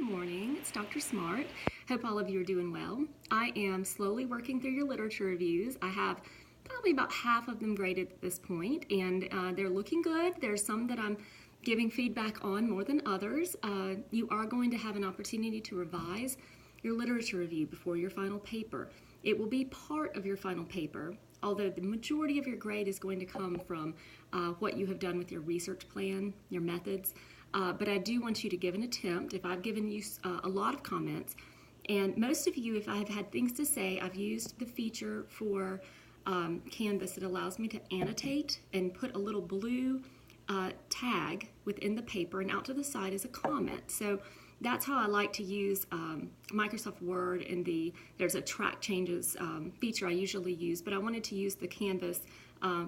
morning. It's Dr. Smart. Hope all of you are doing well. I am slowly working through your literature reviews. I have probably about half of them graded at this point, and they're looking good. There's some that I'm giving feedback on more than others. You are going to have an opportunity to revise your literature review before your final paper. It will be part of your final paper, although the majority of your grade is going to come from what you have done with your research plan, your methods. But I do want you to give an attempt. If I've given you a lot of comments, and most of you, if I've had things to say, I've used the feature for Canvas that allows me to annotate and put a little blue tag within the paper, and out to the side is a comment. So that's how I like to use Microsoft Word, and there's a track changes feature I usually use, but I wanted to use the Canvas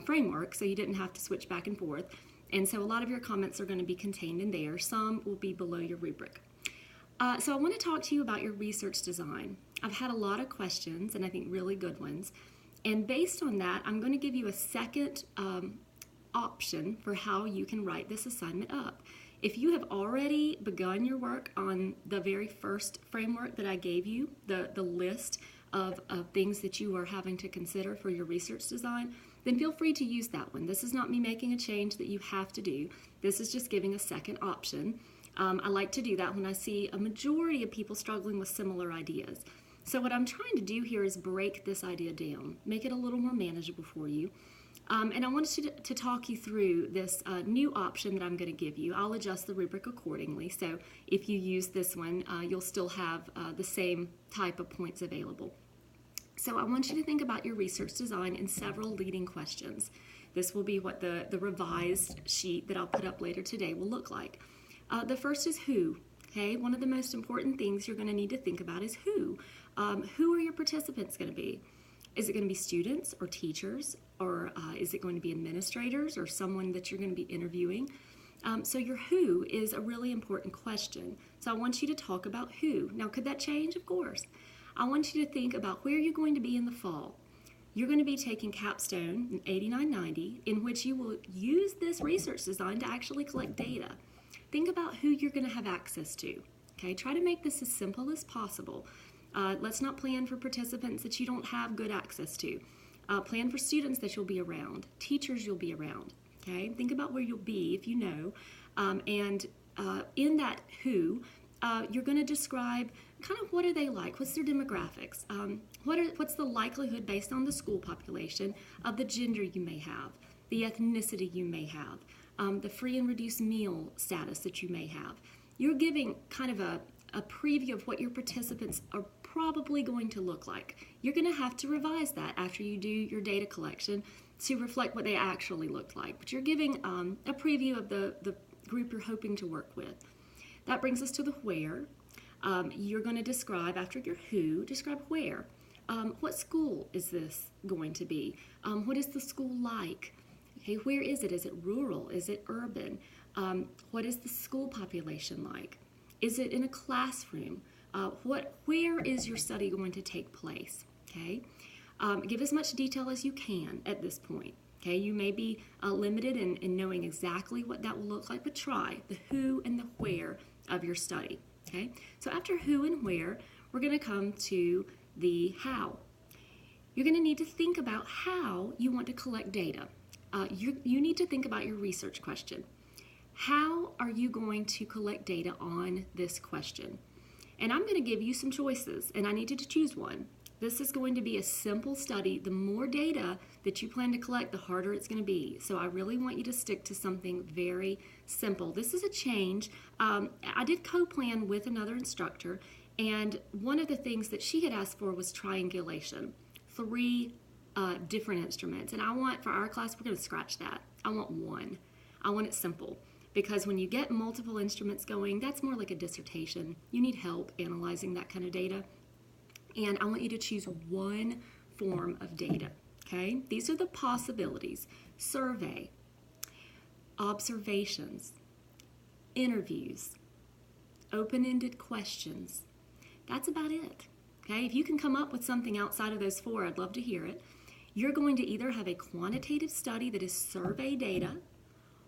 framework so you didn't have to switch back and forth. And so a lot of your comments are going to be contained in there. Some will be below your rubric. So I want to talk to you about your research design. I've had a lot of questions, and I think really good ones. And based on that, I'm going to give you a second option for how you can write this assignment up. If you have already begun your work on the very first framework that I gave you, the list of things that you are having to consider for your research design, then feel free to use that one. This is not me making a change that you have to do. This is just giving a second option. I like to do that when I see a majority of people struggling with similar ideas. So what I'm trying to do here is break this idea down, make it a little more manageable for you. And I wanted to talk you through this new option that I'm going to give you. I'll adjust the rubric accordingly. So if you use this one, you'll still have the same type of points available. So I want you to think about your research design in several leading questions. This will be what the revised sheet that I'll put up later today will look like. The first is who. Okay, one of the most important things you're going to need to think about is who. Who are your participants going to be? Is it going to be students or teachers, or is it going to be administrators or someone that you're going to be interviewing? So your who is a really important question. So I want you to talk about who. Now, could that change? Of course. I want you to think about where you're going to be in the fall. You're going to be taking Capstone in 8990, in which you will use this research design to actually collect data. Think about who you're going to have access to. Okay, try to make this as simple as possible. Let's not plan for participants that you don't have good access to. Plan for students that you'll be around, teachers you'll be around. Okay, think about where you'll be if you know. And in that who, you're going to describe kind of what are they like, what's their demographics, what's the likelihood based on the school population of the gender you may have, the ethnicity you may have, the free and reduced meal status that you may have. You're giving kind of a preview of what your participants are probably going to look like. You're going to have to revise that after you do your data collection to reflect what they actually look like. But you're giving a preview of the group you're hoping to work with. That brings us to the where. You're going to describe, after your who, describe where. What school is this going to be? What is the school like? Okay, where is it? Is it rural? Is it urban? What is the school population like? Is it in a classroom? Where is your study going to take place? Okay, give as much detail as you can at this point. Okay, you may be limited in knowing exactly what that will look like, but try the who and the where of your study. Okay, so after who and where, we're going to come to the how. You're going to need to think about how you want to collect data. You need to think about your research question. How are you going to collect data on this question? And I'm going to give you some choices, and I need you to choose one. This is going to be a simple study. The more data that you plan to collect, the harder it's going to be. So I really want you to stick to something very simple. This is a change. I did co-plan with another instructor, and one of the things that she had asked for was triangulation. 3 different instruments. And I want, for our class, we're going to scratch that. I want one. I want it simple. Because when you get multiple instruments going, that's more like a dissertation. You need help analyzing that kind of data. And I want you to choose one form of data, okay? These are the possibilities: survey, observations, interviews, open-ended questions. That's about it, okay? If you can come up with something outside of those 4, I'd love to hear it. You're going to either have a quantitative study that is survey data,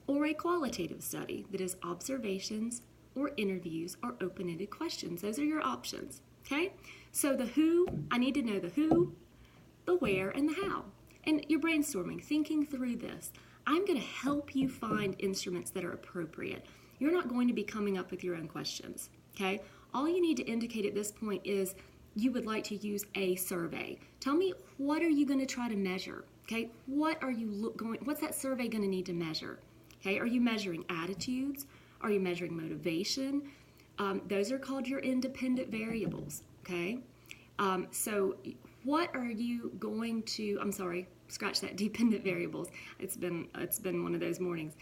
or a qualitative study that is observations or interviews or open-ended questions. Those are your options, okay? So the who, I need to know the who, the where, and the how. And you're brainstorming, thinking through this. I'm going to help you find instruments that are appropriate. You're not going to be coming up with your own questions, okay? All you need to indicate at this point is you would like to use a survey. Tell me, what are you going to try to measure, okay? What's that survey going to need to measure, okay? Are you measuring attitudes? Are you measuring motivation? Those are called your independent variables, okay? So what are you going to, I'm sorry, scratch that, dependent variables. It's been one of those mornings.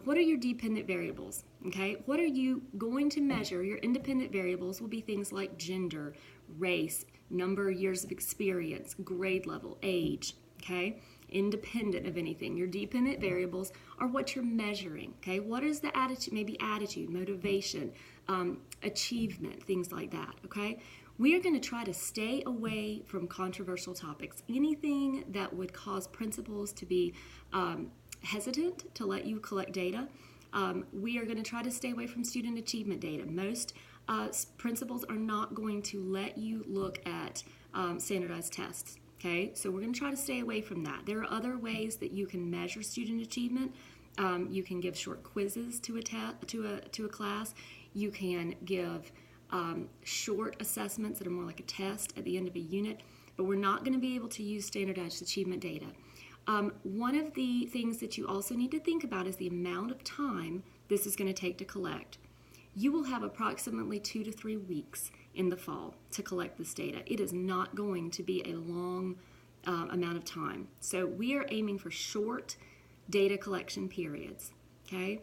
What are your dependent variables, okay? What are you going to measure? Your independent variables will be things like gender, race, number of years of experience, grade level, age, okay? Independent of anything. Your dependent variables are what you're measuring, okay? What is the attitude, maybe attitude, motivation, achievement, things like that, okay? We are going to try to stay away from controversial topics. Anything that would cause principals to be hesitant to let you collect data. We are going to try to stay away from student achievement data. Most principals are not going to let you look at standardized tests. Okay, so we're going to try to stay away from that. There are other ways that you can measure student achievement. You can give short quizzes to a class. You can give short assessments that are more like a test at the end of a unit, but we're not going to be able to use standardized achievement data. One of the things that you also need to think about is the amount of time this is going to take to collect. You will have approximately 2 to 3 weeks in the fall to collect this data. It is not going to be a long amount of time. So we are aiming for short data collection periods, okay?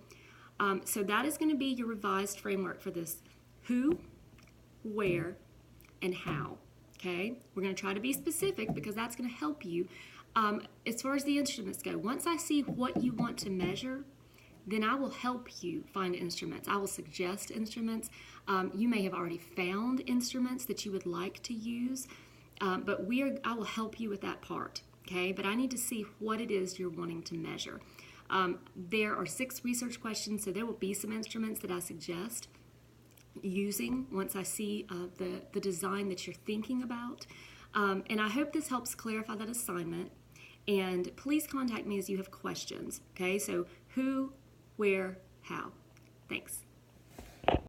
So that is going to be your revised framework for this who, where, and how, okay? We're going to try to be specific because that's going to help you. As far as the instruments go, once I see what you want to measure, then I will help you find instruments. I will suggest instruments. You may have already found instruments that you would like to use, but I will help you with that part, okay? But I need to see what it is you're wanting to measure. There are 6 research questions, so there will be some instruments that I suggest using once I see the design that you're thinking about. And I hope this helps clarify that assignment. And please contact me as you have questions, okay? So who, where, how. Thanks.